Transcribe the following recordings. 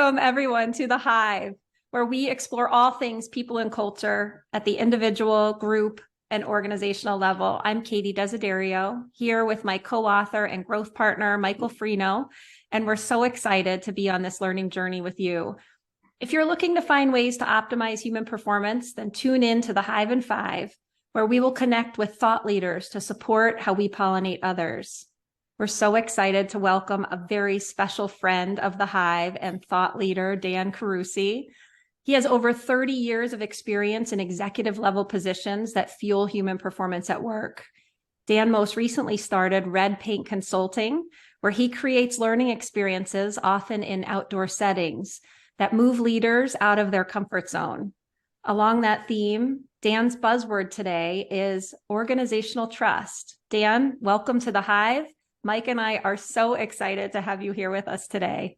Welcome, everyone, to the Hive, where we explore all things people and culture at the individual, group, and organizational level. I'm Katie Desiderio, here with my co-author and growth partner, Michael Freno, and we're so excited to be on this learning journey with you. If you're looking to find ways to optimize human performance, then tune in to the Hive and Five, where we will connect with thought leaders to support how we pollinate others. We're so excited to welcome a very special friend of the Hive and thought leader, Dan Carusi. He has over 30 years of experience in executive level positions that fuel human performance at work. Dan most recently started Red Paint Consulting, where he creates learning experiences, often in outdoor settings, that move leaders out of their comfort zone. Along that theme, Dan's buzzword today is organizational trust. Dan, welcome to the Hive. Mike and I are so excited to have you here with us today.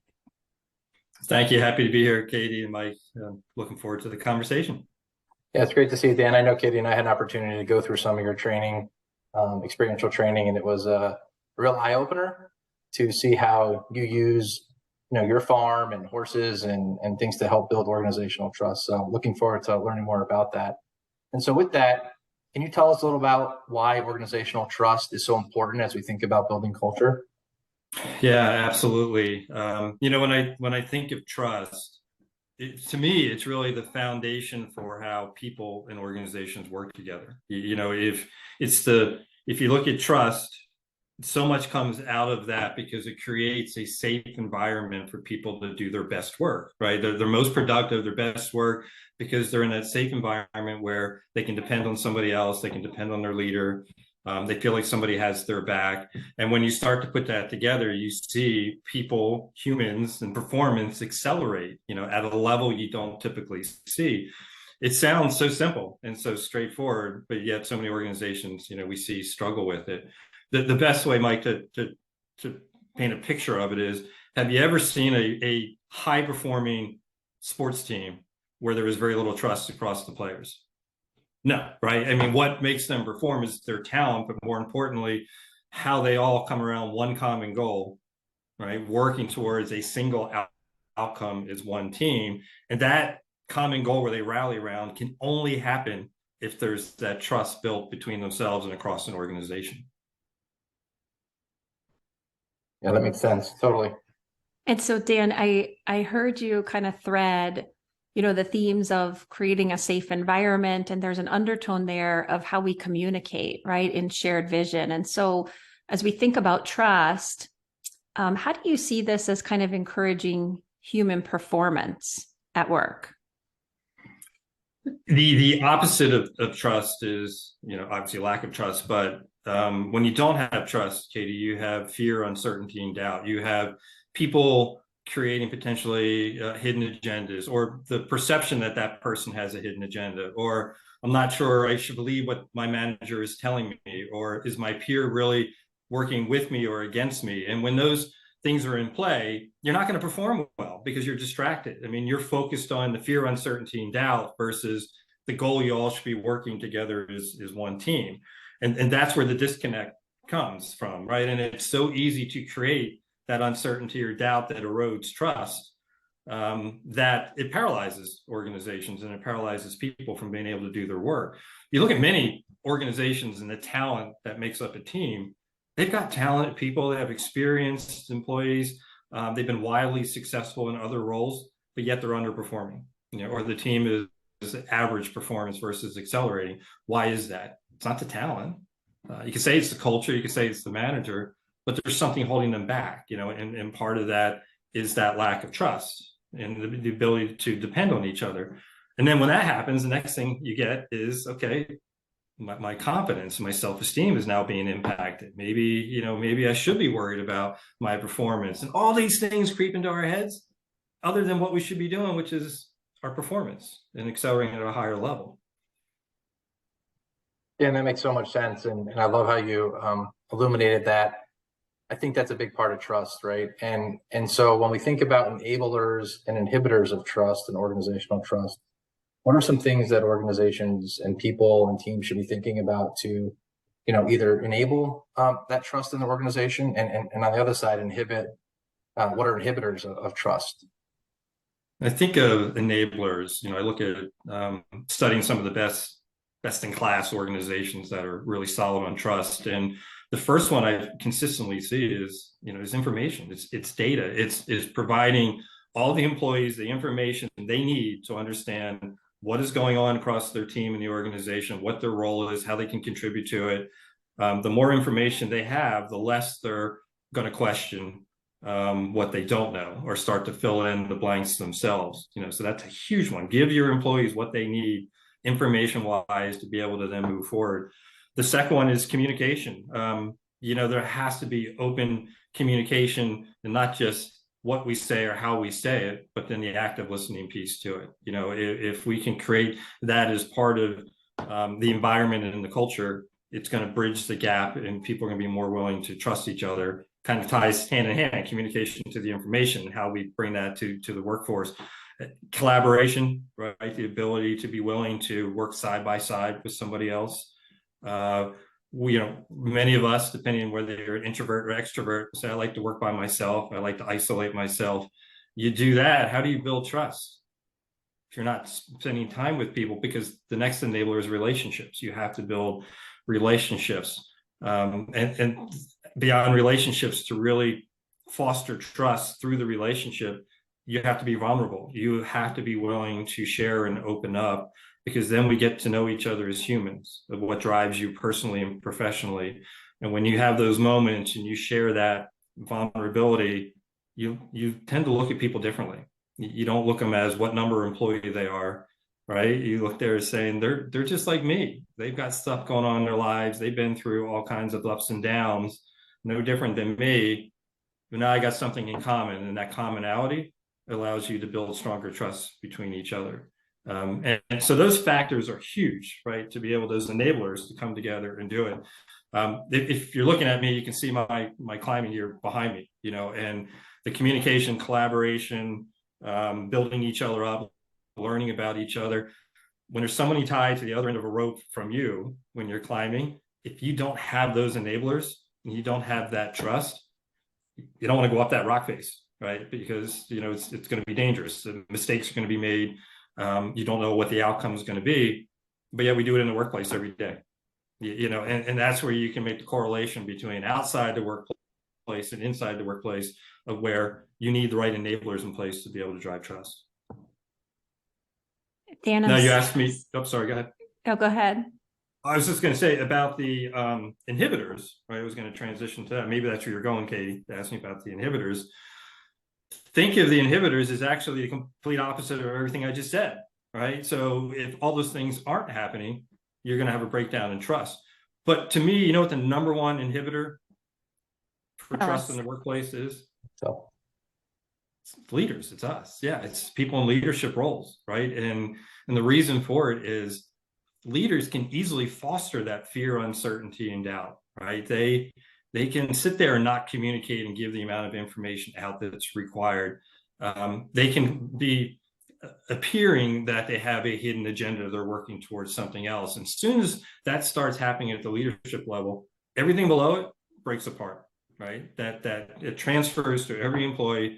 Thank you. Happy to be here, Katie and Mike. Looking forward to the conversation. Yeah, it's great to see you, Dan. I know Katie and I had an opportunity to go through some of your training, experiential training, and it was a real eye-opener to see how you use, your farm and horses and things to help build organizational trust. So looking forward to learning more about that. And so with that, can you tell us a little about why organizational trust is so important as we think about building culture? Yeah, absolutely. When I think of trust, to me, it's really the foundation for how people and organizations work together. If you look at trust, so much comes out of that because it creates a safe environment for people to do their best work, right? They're most productive, their best work, because they're in that safe environment where they can depend on somebody else, they can depend on their leader, they feel like somebody has their back. And when you start to put that together, you see people, humans, and performance accelerate, at a level you don't typically see. It sounds so simple and so straightforward, but yet so many organizations, we see struggle with it. The best way, Mike, to paint a picture of it is, have you ever seen a high-performing sports team where there is very little trust across the players? No, right? I mean, what makes them perform is their talent, but more importantly, how they all come around one common goal, right? Working towards a single outcome as one team. And that common goal where they rally around can only happen if there's that trust built between themselves and across an organization. Yeah, that makes sense. Totally. And so, Dan, I heard you kind of thread, the themes of creating a safe environment, and there's an undertone there of how we communicate, right, in shared vision. And so as we think about trust, how do you see this as kind of encouraging human performance at work? The opposite of trust is, obviously lack of trust, but when you don't have trust, Katie, you have fear, uncertainty, and doubt. You have people creating potentially hidden agendas, or the perception that that person has a hidden agenda, or I'm not sure I should believe what my manager is telling me, or is my peer really working with me or against me? And when those things are in play, you're not going to perform well because you're distracted. I mean, you're focused on the fear, uncertainty, and doubt versus the goal you all should be working together is one team. And that's where the disconnect comes from, right? And it's so easy to create that uncertainty or doubt that erodes trust, that it paralyzes organizations and it paralyzes people from being able to do their work. You look at many organizations and the talent that makes up a team, they've got talented people, they have experienced employees, they've been wildly successful in other roles, but yet they're underperforming, or the team is average performance versus accelerating. Why is that? It's not the talent. You could say it's the culture, you could say it's the manager, but there's something holding them back, and part of that is that lack of trust and the ability to depend on each other. And then when that happens, the next thing you get is, okay, my confidence, my self-esteem is now being impacted. Maybe I should be worried about my performance, and all these things creep into our heads other than what we should be doing, which is our performance and accelerating at a higher level. Yeah, and that makes so much sense. And I love how you illuminated that. I think that's a big part of trust, right? And so when we think about enablers and inhibitors of trust and organizational trust, what are some things that organizations and people and teams should be thinking about to, either enable that trust in the organization and on the other side, inhibit, what are inhibitors of trust? I think of enablers. I look at studying some of the best in class organizations that are really solid on trust. And the first one I consistently see is information. It's data. It's providing all the employees the information they need to understand what is going on across their team and the organization, what their role is, how they can contribute to it. The more information they have, the less they're going to question what they don't know or start to fill in the blanks themselves. So that's a huge one. Give your employees what they need information wise to be able to then move forward. The second one is communication. There has to be open communication, and not just what we say or how we say it, but then the active listening piece to it. If we can create that as part of the environment and the culture, it's going to bridge the gap, and people are going to be more willing to trust each other. Kind of ties hand in hand, communication to the information, and how we bring that to the workforce. Collaboration, right? The ability to be willing to work side by side with somebody else. Many of us, depending on whether you're an introvert or extrovert, say, I like to work by myself. I like to isolate myself. You do that. How do you build trust? If you're not spending time with people, because the next enabler is relationships. You have to build relationships. And beyond relationships, to really foster trust through the relationship, you have to be vulnerable. You have to be willing to share and open up, because then we get to know each other as humans, of what drives you personally and professionally. And when you have those moments and you share that vulnerability, you tend to look at people differently. You don't look at them as what number employee they are, right? You look there as saying they're just like me. They've got stuff going on in their lives. They've been through all kinds of ups and downs, no different than me. But now I got something in common, and that commonality allows you to build stronger trust between each other. And so those factors are huge, right? To be able, those enablers to come together and do it. If you're looking at me, you can see my climbing gear behind me, and the communication, collaboration, building each other up, learning about each other. When there's somebody tied to the other end of a rope from you when you're climbing, if you don't have those enablers and you don't have that trust, you don't want to go up that rock face, right? Because it's going to be dangerous. The mistakes are going to be made. You don't know what the outcome is going to be, but yeah, we do it in the workplace every day. And that's where you can make the correlation between outside the workplace and inside the workplace, of where you need the right enablers in place to be able to drive trust. Dan, now you asked me. Oh, sorry. Go ahead. Oh, go ahead. I was just going to say about the inhibitors. Right, I was going to transition to that. Maybe that's where you're going, Katie, to ask me about the inhibitors. Think of the inhibitors as actually the complete opposite of everything I just said. Right. So if all those things aren't happening, you're going to have a breakdown in trust. But to me, you know what the number one inhibitor for trust in the workplace is? So it's leaders. It's us. Yeah, it's people in leadership roles, right? And the reason for it is leaders can easily foster that fear, uncertainty, and doubt, right? They can sit there and not communicate and give the amount of information out that's required. They can be appearing that they have a hidden agenda, they're working towards something else. And as soon as that starts happening at the leadership level, everything below it breaks apart, right? That it transfers to every employee,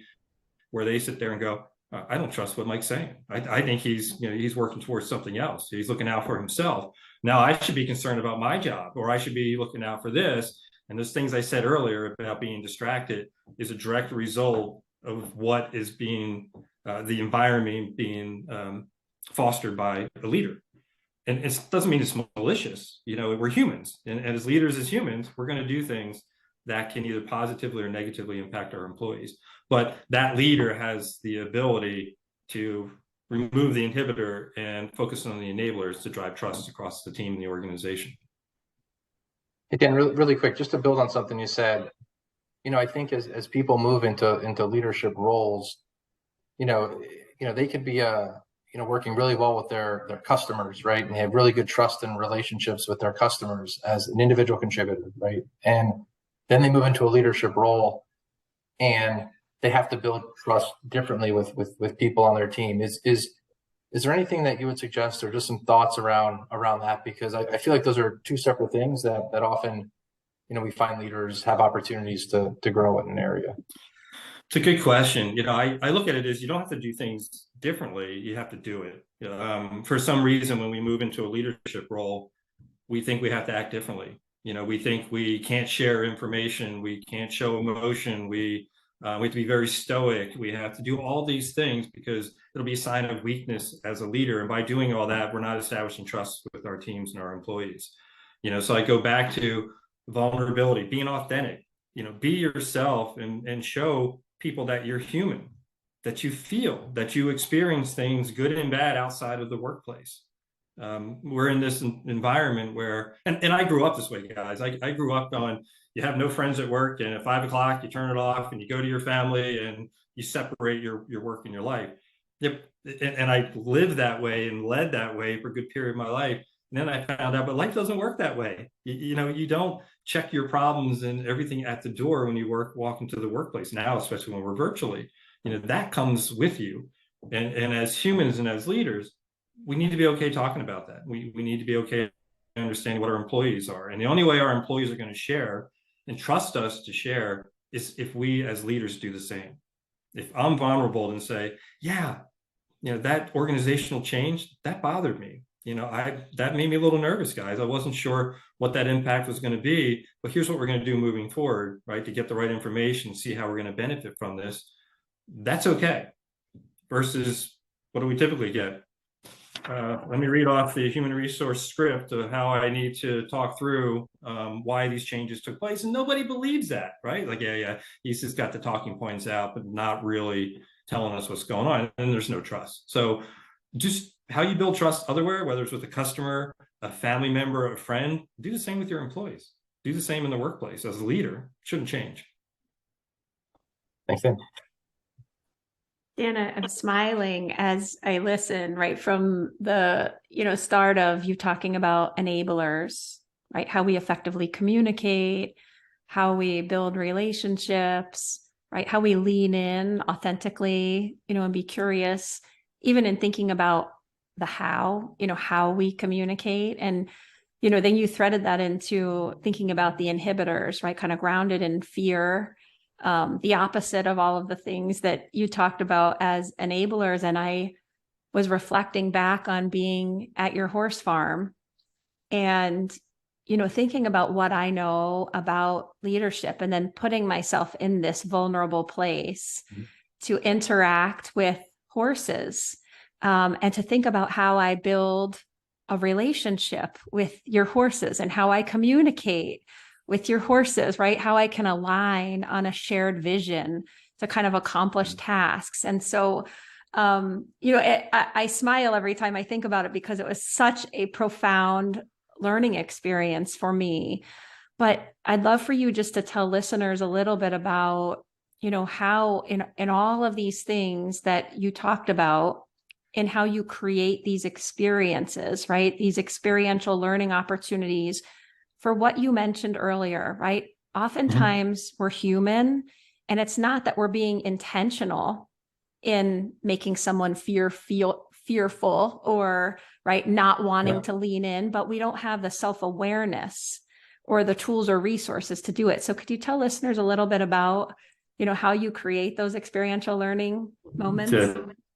where they sit there and go, I don't trust what Mike's saying. I think he's working towards something else. He's looking out for himself. Now I should be concerned about my job, or I should be looking out for this. And those things I said earlier about being distracted is a direct result of what is being the environment being fostered by a leader. And it doesn't mean it's malicious. We're humans, and as leaders, as humans, we're going to do things that can either positively or negatively impact our employees. But that leader has the ability to remove the inhibitor and focus on the enablers to drive trust across the team and the organization. Again, really quick, just to build on something you said, I think as people move into leadership roles, they could be working really well with their customers, right? And they have really good trust and relationships with their customers as an individual contributor, right? And then they move into a leadership role, and they have to build trust differently with people on their team. Is there anything that you would suggest, or just some thoughts around that? Because I feel like those are two separate things that often, we find leaders have opportunities to grow in an area. It's a good question. I look at it as you don't have to do things differently. You have to do it. For some reason, when we move into a leadership role, we think we have to act differently. We think we can't share information. We can't show emotion. We have to be very stoic. We have to do all these things because it'll be a sign of weakness as a leader. And by doing all that, we're not establishing trust with our teams and our employees. So I go back to vulnerability, being authentic, be yourself and show people that you're human, that you feel, that you experience things good and bad outside of the workplace. We're in this environment where, and I grew up this way, guys. I grew up on, you have no friends at work, and at 5 o'clock you turn it off and you go to your family and you separate your work and your life. Yep. And I lived that way and led that way for a good period of my life. And then I found out, but life doesn't work that way. You don't check your problems and everything at the door when you walk into the workplace now, especially when we're virtually. That comes with you. And as humans and as leaders, we need to be okay talking about that. We need to be okay understanding what our employees are. And the only way our employees are going to share and trust us to share is if we as leaders do the same. If I'm vulnerable and say, yeah, that organizational change, that bothered me. That made me a little nervous, guys. I wasn't sure what that impact was going to be, but here's what we're going to do moving forward, right? To get the right information, see how we're going to benefit from this. That's okay. Versus what do we typically get? Let me read off the human resource script of how I need to talk through why these changes took place. And nobody believes that, right? Like, yeah, he's just got the talking points out, but not really telling us what's going on. And there's no trust. So just how you build trust otherwhere, whether it's with a customer, a family member, a friend, do the same with your employees. Do the same in the workplace. As a leader, shouldn't change. Thanks, Dan. Dana, I'm smiling as I listen, right from the, start of you talking about enablers, right? How we effectively communicate, how we build relationships, right? How we lean in authentically, and be curious, even in thinking about the how we communicate. And, then you threaded that into thinking about the inhibitors, right? Kind of grounded in fear, the opposite of all of the things that you talked about as enablers. And I was reflecting back on being at your horse farm and, thinking about what I know about leadership and then putting myself in this vulnerable place to interact with horses, and to think about how I build a relationship with your horses and how I communicate with your horses, right? How I can align on a shared vision to kind of accomplish tasks. And so, I smile every time I think about it because it was such a profound learning experience for me. But I'd love for you just to tell listeners a little bit about, how in all of these things that you talked about and how you create these experiences, right? These experiential learning opportunities for what you mentioned earlier, right? Oftentimes we're human, and it's not that we're being intentional in making someone feel fearful or right not wanting to lean in, but we don't have the self-awareness or the tools or resources to do it. So could you tell listeners a little bit about, how you create those experiential learning moments?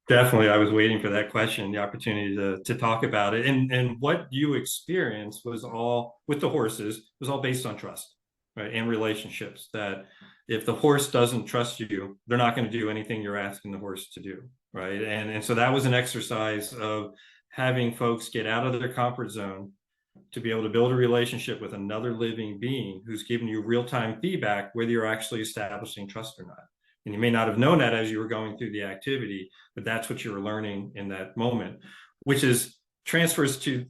Definitely. I was waiting for that question, the opportunity to talk about it. And what you experienced was all with the horses, was all based on trust, right? And relationships, that if the horse doesn't trust you, they're not going to do anything you're asking the horse to do, right? And so that was an exercise of having folks get out of their comfort zone to be able to build a relationship with another living being who's giving you real-time feedback, whether you're actually establishing trust or not. And you may not have known that as you were going through the activity, but that's what you were learning in that moment, which transfers to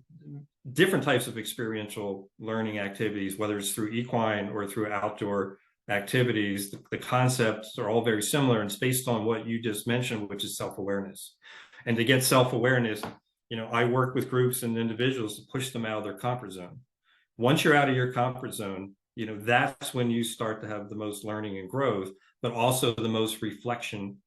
different types of experiential learning activities, whether it's through equine or through outdoor activities. The concepts are all very similar, and it's based on what you just mentioned, which is self-awareness. And to get self-awareness, I work with groups and individuals to push them out of their comfort zone. Once you're out of your comfort zone, that's when you start to have the most learning and growth, but also the most reflection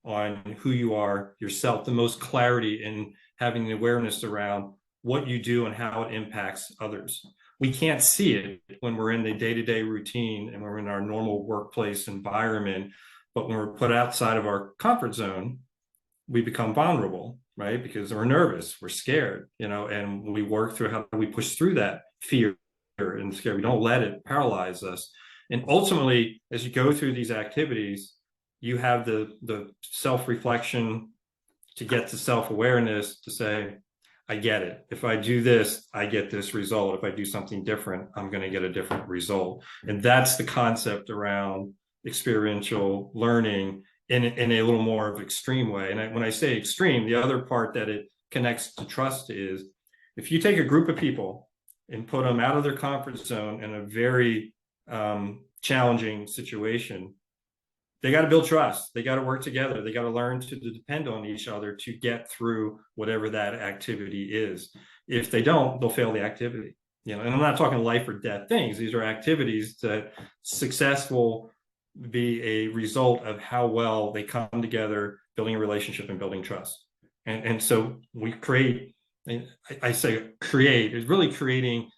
on who you are yourself, the most clarity in having the awareness around what you do and how it impacts others. We can't see it when we're in the day-to-day routine and we're in our normal workplace environment, But when we're put outside of our comfort zone, we become vulnerable, right? Because we're nervous, we're scared, and we work through how we push through that fear and scare. We don't let it paralyze us. And ultimately, as you go through these activities, you have the self-reflection to get to self-awareness to say, I get it. If I do this, I get this result. If I do something different, I'm going to get a different result. And that's the concept around experiential learning in a little more of extreme way. And when I say extreme, the other part that it connects to trust is if you take a group of people and put them out of their comfort zone in a very challenging situation, they got to build trust. They got to work together. They got to learn to depend on each other to get through whatever that activity is. If they don't, they'll fail the activity. And I'm not talking life or death things. These are activities that success will be a result of how well they come together, building a relationship and building trust. And so we create, I say create, is really creating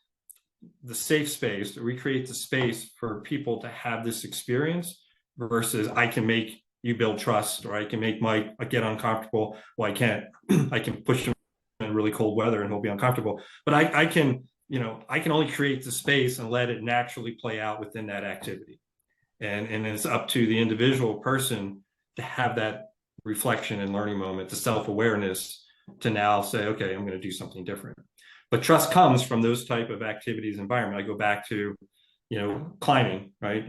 the safe space. We create the space for people to have this experience versus I can make you build trust, or I can make Mike get uncomfortable. Well, I can't. I can push him in really cold weather and he'll be uncomfortable. But I can only create the space and let it naturally play out within that activity. And it's up to the individual person to have that reflection and learning moment, the self-awareness to now say, okay, I'm going to do something different. But trust comes from those type of activities environment. I go back to climbing, right?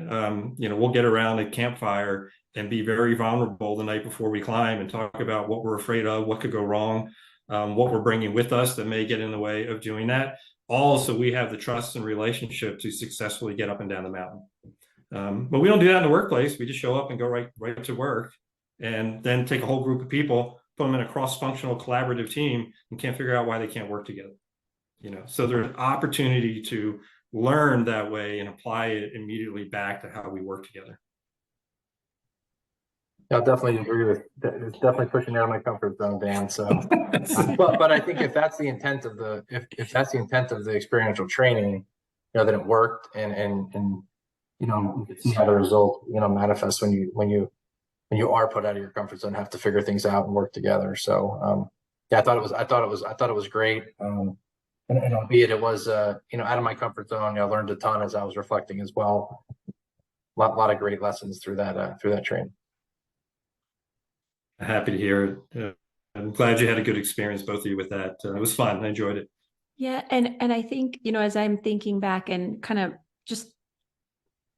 We'll get around a campfire and be very vulnerable the night before we climb and talk about what we're afraid of, what could go wrong, what we're bringing with us that may get in the way of doing that. Also, we have the trust and relationship to successfully get up and down the mountain. But we don't do that in the workplace. We just show up and go right to work, and then take a whole group of people, put them in a cross-functional collaborative team, and can't figure out why they can't work together. So there's an opportunity to learn that way and apply it immediately back to how we work together. I definitely agree with that. It's definitely pushing out of my comfort zone, Dan. So, but I think if that's the intent of if that's the intent of the experiential training, then it worked, and you can see how the result manifests when you are put out of your comfort zone, have to figure things out and work together. So, yeah, I thought it was great. And albeit it was, out of my comfort zone, I learned a ton as I was reflecting as well. A lot of great lessons through that training. Happy to hear it. I'm glad you had a good experience, both of you, with that. It was fun. I enjoyed it. Yeah. And I think, as I'm thinking back and kind of just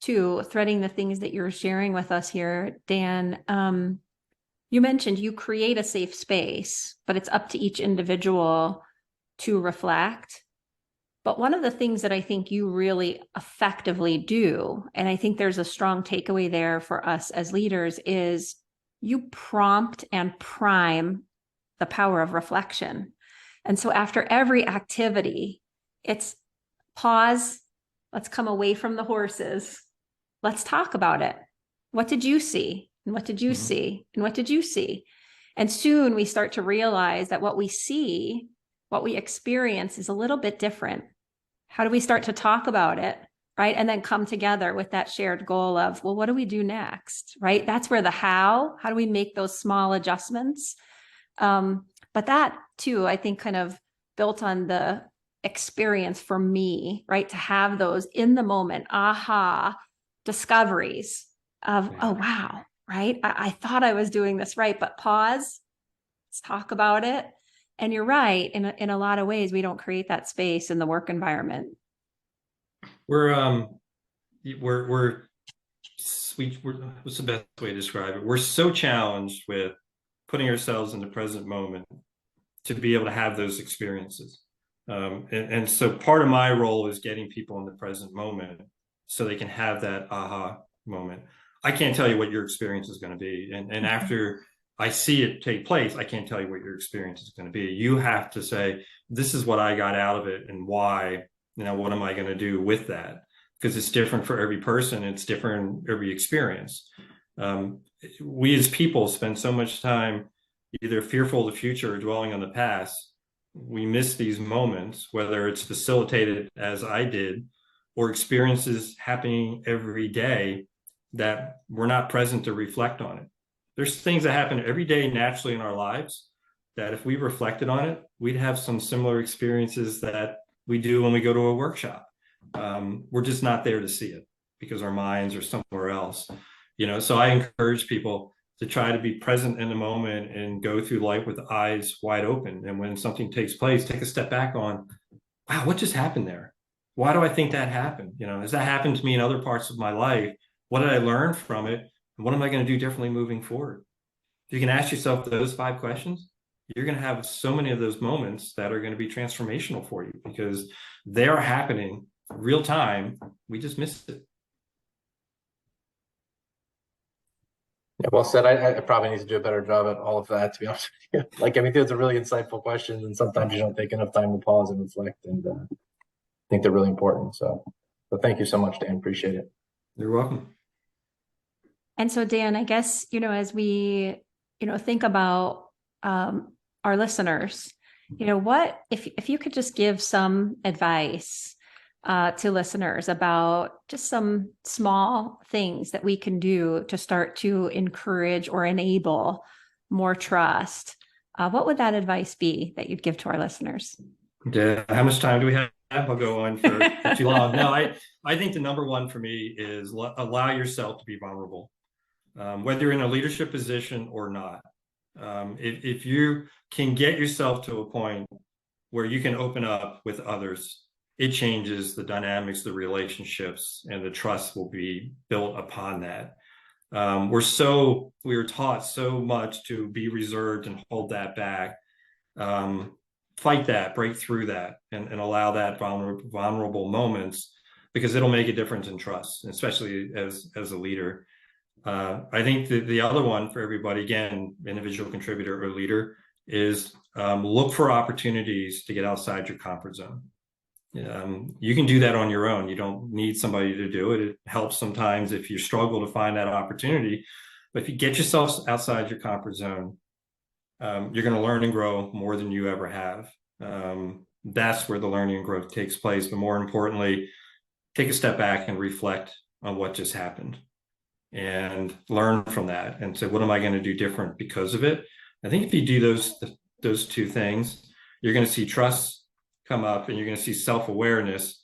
threading the things that you're sharing with us here, Dan, you mentioned you create a safe space, but it's up to each individual to reflect. But one of the things that I think you really effectively do, and I think there's a strong takeaway there for us as leaders, is you prompt and prime the power of reflection. And so after every activity, it's pause, let's come away from the horses, let's talk about it. What did you see? And what did you see? And what did you see? And soon we start to realize that what we see, what we experience, is a little bit different. How do we start to talk about it, right? And then come together with that shared goal of, well, what do we do next, right? That's where the how do we make those small adjustments? But that too, I think, kind of built on the experience for me, right? To have those in the moment, aha discoveries of, oh, wow, right? I thought I was doing this right, but pause, let's talk about it. And you're right, in a lot of ways, we don't create that space in the work environment. What's the best way to describe it? We're so challenged with putting ourselves in the present moment to be able to have those experiences. And so part of my role is getting people in the present moment so they can have that aha moment. I can't tell you what your experience is going to be. And after I see it take place, I can't tell you what your experience is going to be. You have to say, this is what I got out of it and why. What am I going to do with that? Because it's different for every person. It's different every experience. We as people spend so much time either fearful of the future or dwelling on the past. We miss these moments, whether it's facilitated as I did or experiences happening every day that we're not present to reflect on it. There's things that happen every day naturally in our lives that if we reflected on it, we'd have some similar experiences that we do when we go to a workshop. We're just not there to see it because our minds are somewhere else. So I encourage people to try to be present in the moment and go through life with eyes wide open. And when something takes place, take a step back on, wow, what just happened there? Why do I think that happened? Has that happened to me in other parts of my life? What did I learn from it? And what am I going to do differently moving forward? If you can ask yourself those 5 questions, you're going to have so many of those moments that are going to be transformational for you because they are happening real time. We just missed it. Yeah, well said. I probably need to do a better job at all of that, to be honest with you. Like, I mean, those are really insightful questions, and sometimes you don't take enough time to pause and reflect, and I think they're really important. So thank you so much, Dan. Appreciate it. You're welcome. And so, Dan, I guess, as we, think about our listeners, what if you could just give some advice to listeners about just some small things that we can do to start to encourage or enable more trust, what would that advice be that you'd give to our listeners? Yeah. How much time do we have? I'll go on for too long. No, I think the number one for me is allow yourself to be vulnerable, whether you're in a leadership position or not. If you can get yourself to a point where you can open up with others, it changes the dynamics, the relationships, and the trust will be built upon that. We were taught so much to be reserved and hold that back. Fight that, break through that, and allow that vulnerable moments, because it'll make a difference in trust, especially as a leader. I think the other one for everybody, again, individual contributor or leader, is look for opportunities to get outside your comfort zone. You can do that on your own. You don't need somebody to do it. It helps sometimes if you struggle to find that opportunity. But if you get yourself outside your comfort zone, you're going to learn and grow more than you ever have. That's where the learning and growth takes place. But more importantly, take a step back and reflect on what just happened and learn from that and say, what am I going to do different because of it? I think if you do those 2 things, you're going to see trust come up and you're going to see self-awareness.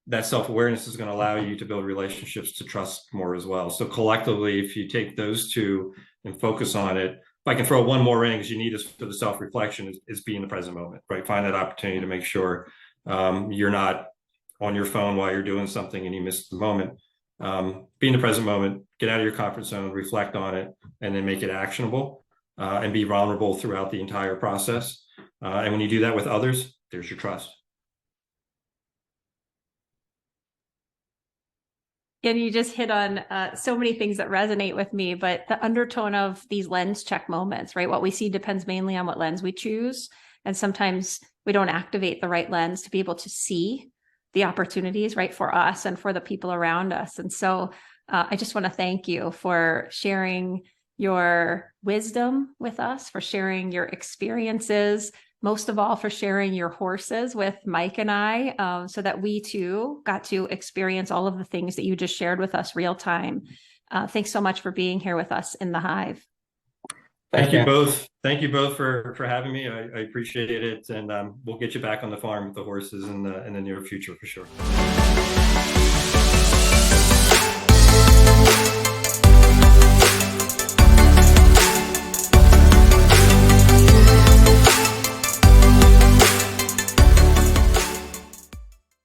That self-awareness is going to allow you to build relationships to trust more as well. So collectively, if you take those 2 and focus on it, if I can throw one more in, because you need this for the self-reflection, is be in the present moment, right? Find that opportunity to make sure you're not on your phone while you're doing something and you miss the moment. Be in the present moment, get out of your comfort zone, reflect on it, and then make it actionable, and be vulnerable throughout the entire process. And when you do that with others, there's your trust. And you just hit on so many things that resonate with me, but the undertone of these lens check moments, right? What we see depends mainly on what lens we choose. And sometimes we don't activate the right lens to be able to see the opportunities, right, for us and for the people around us. And so I just want to thank you for sharing your wisdom with us, for sharing your experiences, most of all for sharing your horses with Mike and I, so that we too got to experience all of the things that you just shared with us real time. Thanks so much for being here with us in the Hive. Thank you both. Thank you both for having me. I appreciate it. And we'll get you back on the farm with the horses in the near future for sure.